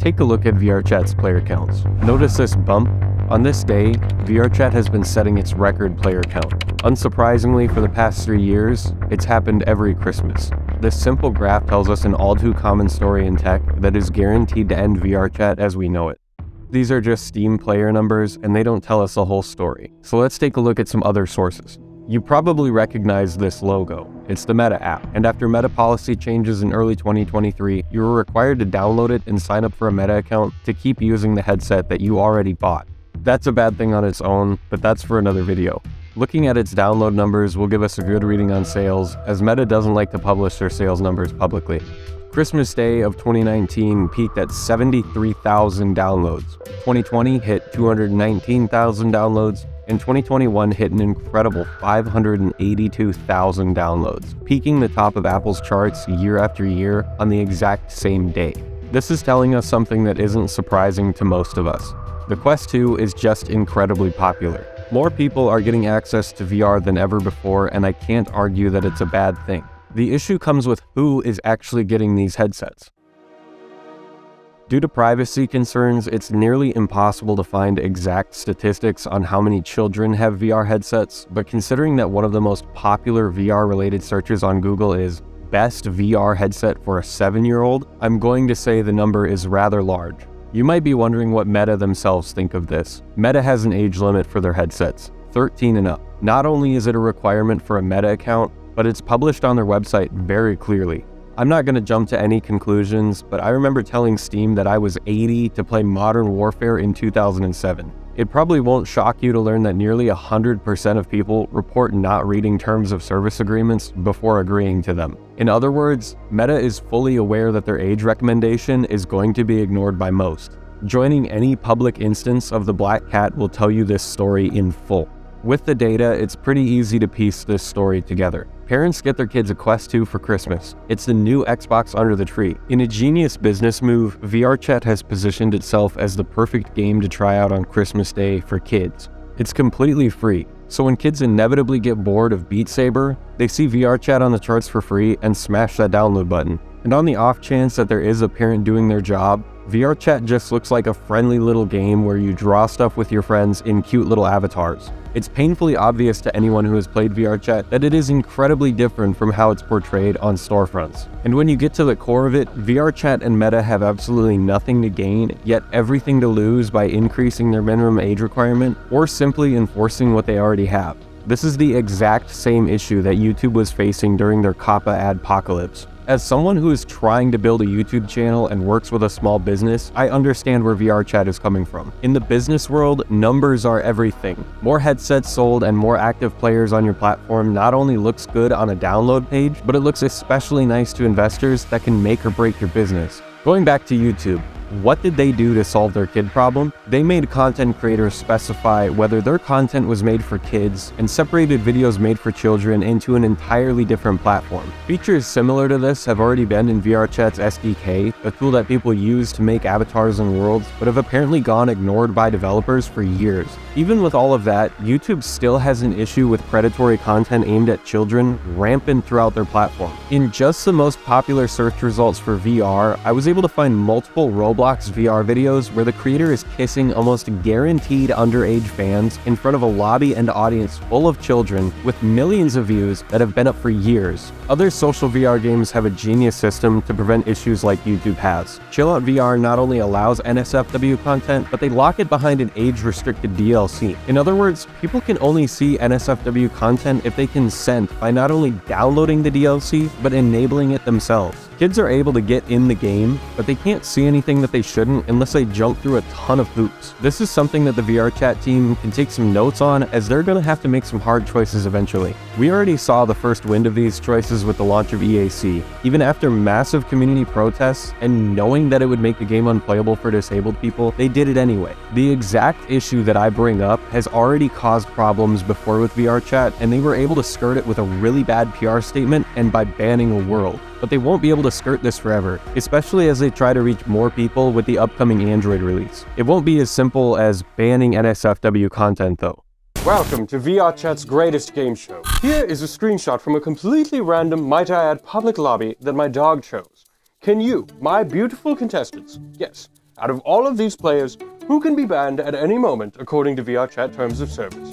take a look at VRChat's player counts. Notice this bump? On this day, VRChat has been setting its record player count. Unsurprisingly, for the past 3 years, it's happened every Christmas. This simple graph tells us an all-too-common story in tech that is guaranteed to end VRChat as we know it. These are just Steam player numbers, and they don't tell us the whole story. So let's take a look at some other sources. You probably recognize this logo. It's the Meta app, and after Meta policy changes in early 2023, you were required to download it and sign up for a Meta account to keep using the headset that you already bought. That's a bad thing on its own, but that's for another video. Looking at its download numbers will give us a good reading on sales, as Meta doesn't like to publish their sales numbers publicly. Christmas Day of 2019 peaked at 73,000 downloads. 2020 hit 219,000 downloads, and 2021 hit an incredible 582,000 downloads, peaking the top of Apple's charts year after year on the exact same day. This is telling us something that isn't surprising to most of us. The Quest 2 is just incredibly popular. More people are getting access to VR than ever before, and I can't argue that it's a bad thing. The issue comes with who is actually getting these headsets. Due to privacy concerns, it's nearly impossible to find exact statistics on how many children have VR headsets, but considering that one of the most popular VR-related searches on Google is best VR headset for a 7-year-old, I'm going to say the number is rather large. You might be wondering what Meta themselves think of this. Meta has an age limit for their headsets, 13 and up. Not only is it a requirement for a Meta account, but it's published on their website very clearly. I'm not going to jump to any conclusions, but I remember telling Steam that I was 80 to play Modern Warfare in 2007. It probably won't shock you to learn that nearly 100% of people report not reading terms of service agreements before agreeing to them. In other words, Meta is fully aware that their age recommendation is going to be ignored by most. Joining any public instance of the Black Cat will tell you this story in full. With the data, it's pretty easy to piece this story together. Parents get their kids a Quest 2 for Christmas. It's the new Xbox under the tree. In a genius business move, VRChat has positioned itself as the perfect game to try out on Christmas Day for kids. It's completely free, so when kids inevitably get bored of Beat Saber, they see VRChat on the charts for free and smash that download button. And on the off chance that there is a parent doing their job, VRChat just looks like a friendly little game where you draw stuff with your friends in cute little avatars. It's painfully obvious to anyone who has played VRChat that it is incredibly different from how it's portrayed on storefronts. And when you get to the core of it, VRChat and Meta have absolutely nothing to gain, yet everything to lose by increasing their minimum age requirement or simply enforcing what they already have. This is the exact same issue that YouTube was facing during their COPPA adpocalypse. As someone who is trying to build a YouTube channel and works with a small business, I understand where VRChat is coming from. In the business world, numbers are everything. More headsets sold and more active players on your platform not only looks good on a download page, but it looks especially nice to investors that can make or break your business. Going back to YouTube, what did they do to solve their kid problem? They made content creators specify whether their content was made for kids and separated videos made for children into an entirely different platform. Features similar to this have already been in VRChat's SDK, a tool that people use to make avatars and worlds, but have apparently gone ignored by developers for years. Even with all of that, YouTube still has an issue with predatory content aimed at children rampant throughout their platform. In just the most popular search results for VR, I was able to find multiple Roblox VR videos where the creator is kissing almost guaranteed underage fans in front of a lobby and audience full of children with millions of views that have been up for years. Other social VR games have a genius system to prevent issues like YouTube has. Chill Out VR not only allows NSFW content, but they lock it behind an age-restricted DLC. In other words, people can only see NSFW content if they consent by not only downloading the DLC, but enabling it themselves. Kids are able to get in the game, but they can't see anything that they shouldn't unless they jump through a ton of hoops. This is something that the VRChat team can take some notes on, as they're going to have to make some hard choices eventually. We already saw the first wind of these choices with the launch of EAC. Even after massive community protests and knowing that it would make the game unplayable for disabled people, they did it anyway. The exact issue that I bring up has already caused problems before with VRChat, and they were able to skirt it with a really bad PR statement and by banning a world. But they won't be able to skirt this forever, especially as they try to reach more people with the upcoming Android release. It won't be as simple as banning NSFW content though. Welcome to VRChat's greatest game show. Here is a screenshot from a completely random, might I add, public lobby that my dog chose. Can you, my beautiful contestants, yes, Out of all of these players, who can be banned at any moment according to VRChat terms of service?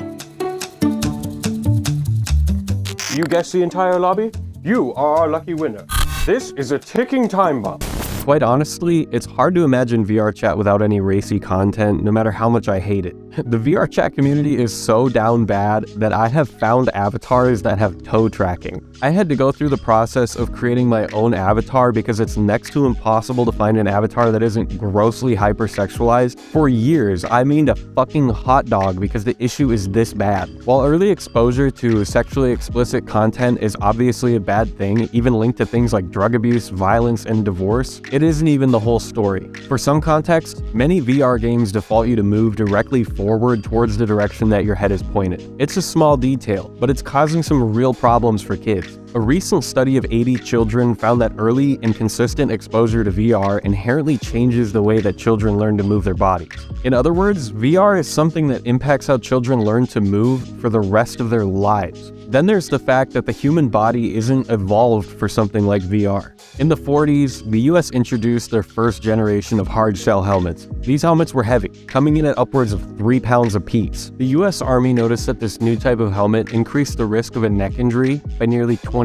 You guessed the entire lobby? You are our lucky winner. This is a ticking time bomb. Quite honestly, it's hard to imagine VRChat without any racy content, no matter how much I hate it. The VRChat community is so down bad that I have found avatars that have toe tracking. I had to go through the process of creating my own avatar because it's next to impossible to find an avatar that isn't grossly hypersexualized. For years, I meaned a fucking hot dog because the issue is this bad. While early exposure to sexually explicit content is obviously a bad thing, even linked to things like drug abuse, violence, and divorce, it isn't even the whole story. For some context, many VR games default you to move directly forward towards the direction that your head is pointed. It's a small detail, but it's causing some real problems for kids. A recent study of 80 children found that early and consistent exposure to VR inherently changes the way that children learn to move their bodies. In other words, VR is something that impacts how children learn to move for the rest of their lives. Then there's the fact that the human body isn't evolved for something like VR. In the 40s, the US introduced their first generation of hard shell helmets. These helmets were heavy, coming in at upwards of 3 pounds apiece. The US Army noticed that this new type of helmet increased the risk of a neck injury by nearly 20%.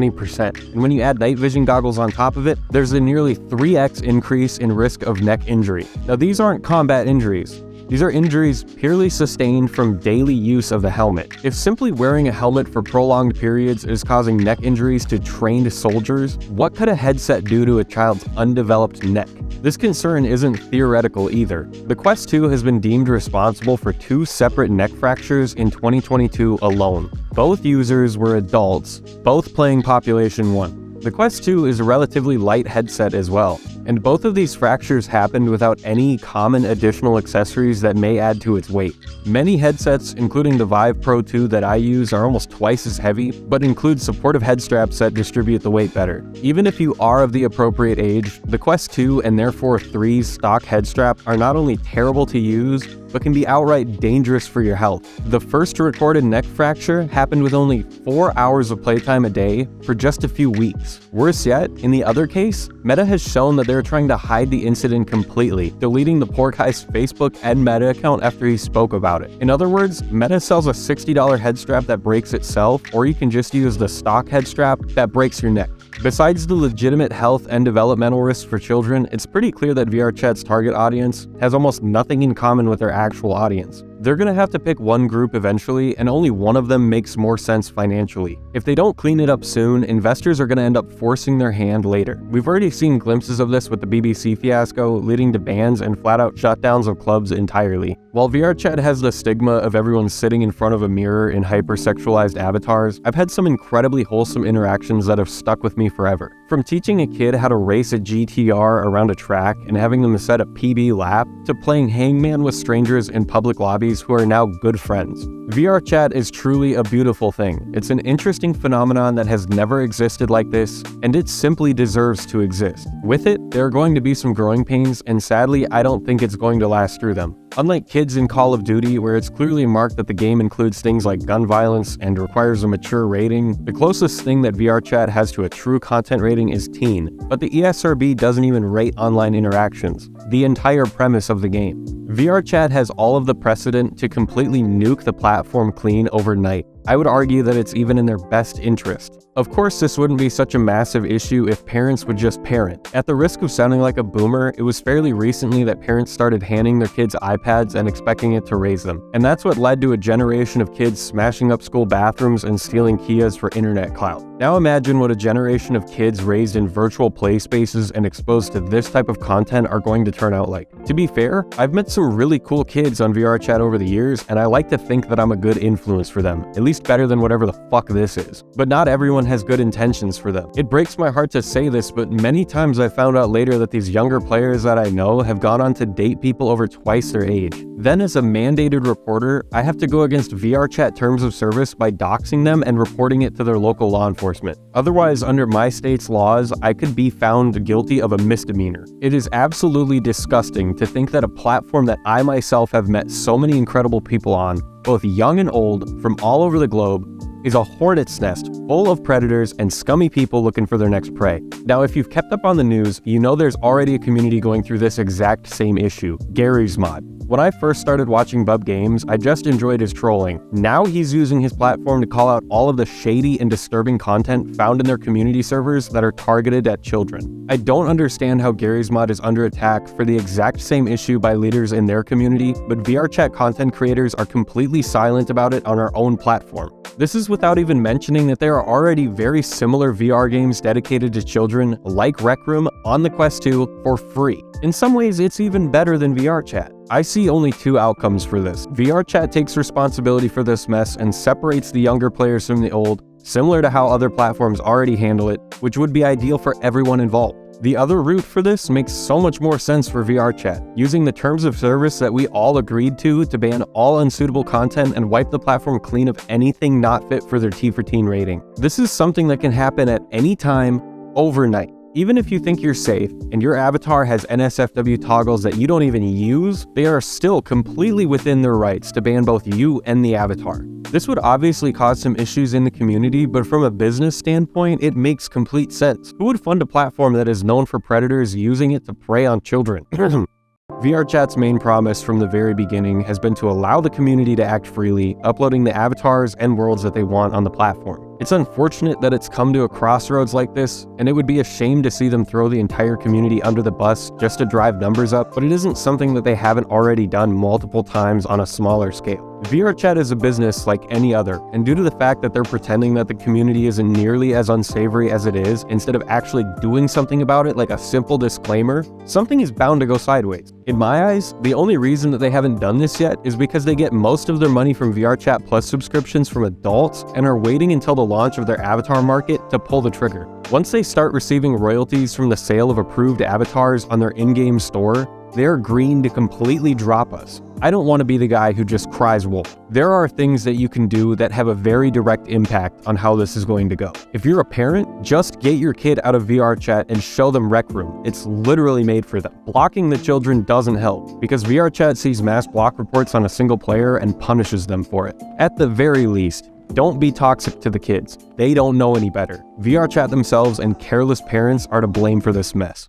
And when you add night vision goggles on top of it, there's a nearly 3x increase in risk of neck injury. Now, these aren't combat injuries. These are injuries purely sustained from daily use of the helmet. If simply wearing a helmet for prolonged periods is causing neck injuries to trained soldiers, what could a headset do to a child's undeveloped neck? This concern isn't theoretical either. The Quest 2 has been deemed responsible for 2 separate neck fractures in 2022 alone. Both users were adults, both playing Population 1. The Quest 2 is a relatively light headset as well, and both of these fractures happened without any common additional accessories that may add to its weight. Many headsets, including the Vive Pro 2 that I use, are almost twice as heavy, but include supportive head straps that distribute the weight better. Even if you are of the appropriate age, the Quest 2 and therefore 3's stock head strap are not only terrible to use, but can be outright dangerous for your health. The first recorded neck fracture happened with only 4 hours of playtime a day for just a few weeks. Worse yet, in the other case, Meta has shown that they're trying to hide the incident completely, deleting the poor guy's Facebook and Meta account after he spoke about it. In other words, Meta sells a $60 head strap that breaks itself, or you can just use the stock head strap that breaks your neck. Besides the legitimate health and developmental risks for children, it's pretty clear that VRChat's target audience has almost nothing in common with their actual audience. They're gonna have to pick one group eventually, and only one of them makes more sense financially. If they don't clean it up soon, investors are gonna end up forcing their hand later. We've already seen glimpses of this with the BBC fiasco, leading to bans and flat-out shutdowns of clubs entirely. While VRChat has the stigma of everyone sitting in front of a mirror in hyper-sexualized avatars, I've had some incredibly wholesome interactions that have stuck with me forever. From teaching a kid how to race a GTR around a track and having them set a PB lap, to playing hangman with strangers in public lobbies who are now good friends. VRChat is truly a beautiful thing. It's an interesting phenomenon that has never existed like this, and it simply deserves to exist. With it, there are going to be some growing pains, and sadly, I don't think it's going to last through them. Unlike kids in Call of Duty, where it's clearly marked that the game includes things like gun violence and requires a mature rating, the closest thing that VRChat has to a true content rating is teen, but the ESRB doesn't even rate online interactions, the entire premise of the game. VRChat has all of the precedent to completely nuke the platform clean overnight. I would argue that it's even in their best interest. Of course, this wouldn't be such a massive issue if parents would just parent. At the risk of sounding like a boomer, it was fairly recently that parents started handing their kids iPads and expecting it to raise them. And that's what led to a generation of kids smashing up school bathrooms and stealing Kias for internet clout. Now imagine what a generation of kids raised in virtual play spaces and exposed to this type of content are going to turn out like. To be fair, I've met some really cool kids on VRChat over the years, and I like to think that I'm a good influence for them, at least better than whatever the fuck this is. But not everyone has good intentions for them. It breaks my heart to say this, but many times I found out later that these younger players that I know have gone on to date people over twice their age. Then as a mandated reporter, I have to go against VRChat terms of service by doxing them and reporting it to their local law enforcement. Otherwise, under my state's laws, I could be found guilty of a misdemeanor. It is absolutely disgusting to think that a platform that I myself have met so many incredible people on, both young and old, from all over the globe, is a hornet's nest full of predators and scummy people looking for their next prey. Now, if you've kept up on the news, you know there's already a community going through this exact same issue, Gary's Mod. When I first started watching Bub Games, I just enjoyed his trolling. Now he's using his platform to call out all of the shady and disturbing content found in their community servers that are targeted at children. I don't understand how Gary's Mod is under attack for the exact same issue by leaders in their community, but VRChat content creators are completely silent about it on our own platform. This is without even mentioning that there are already very similar VR games dedicated to children, like Rec Room, on the Quest 2 for free. In some ways, it's even better than VRChat. I see only two outcomes for this. VRChat takes responsibility for this mess and separates the younger players from the old, similar to how other platforms already handle it, which would be ideal for everyone involved. The other route for this makes so much more sense for VRChat, using the terms of service that we all agreed to ban all unsuitable content and wipe the platform clean of anything not fit for their T for Teen rating. This is something that can happen at any time, overnight. Even if you think you're safe, and your avatar has NSFW toggles that you don't even use, they are still completely within their rights to ban both you and the avatar. This would obviously cause some issues in the community, but from a business standpoint, it makes complete sense. Who would fund a platform that is known for predators using it to prey on children? VRChat's main promise from the very beginning has been to allow the community to act freely, uploading the avatars and worlds that they want on the platform. It's unfortunate that it's come to a crossroads like this, and it would be a shame to see them throw the entire community under the bus just to drive numbers up, but it isn't something that they haven't already done multiple times on a smaller scale. VRChat is a business like any other, and due to the fact that they're pretending that the community isn't nearly as unsavory as it is, instead of actually doing something about it like a simple disclaimer, something is bound to go sideways. In my eyes, the only reason that they haven't done this yet is because they get most of their money from VRChat Plus subscriptions from adults and are waiting until the launch of their avatar market to pull the trigger. Once they start receiving royalties from the sale of approved avatars on their in-game store, they're green to completely drop us. I don't want to be the guy who just cries wolf. There are things that you can do that have a very direct impact on how this is going to go. If you're a parent, just get your kid out of VRChat and show them Rec Room. It's literally made for them. Blocking the children doesn't help, because VRChat sees mass block reports on a single player and punishes them for it. At the very least, don't be toxic to the kids. They don't know any better. VRChat themselves and careless parents are to blame for this mess.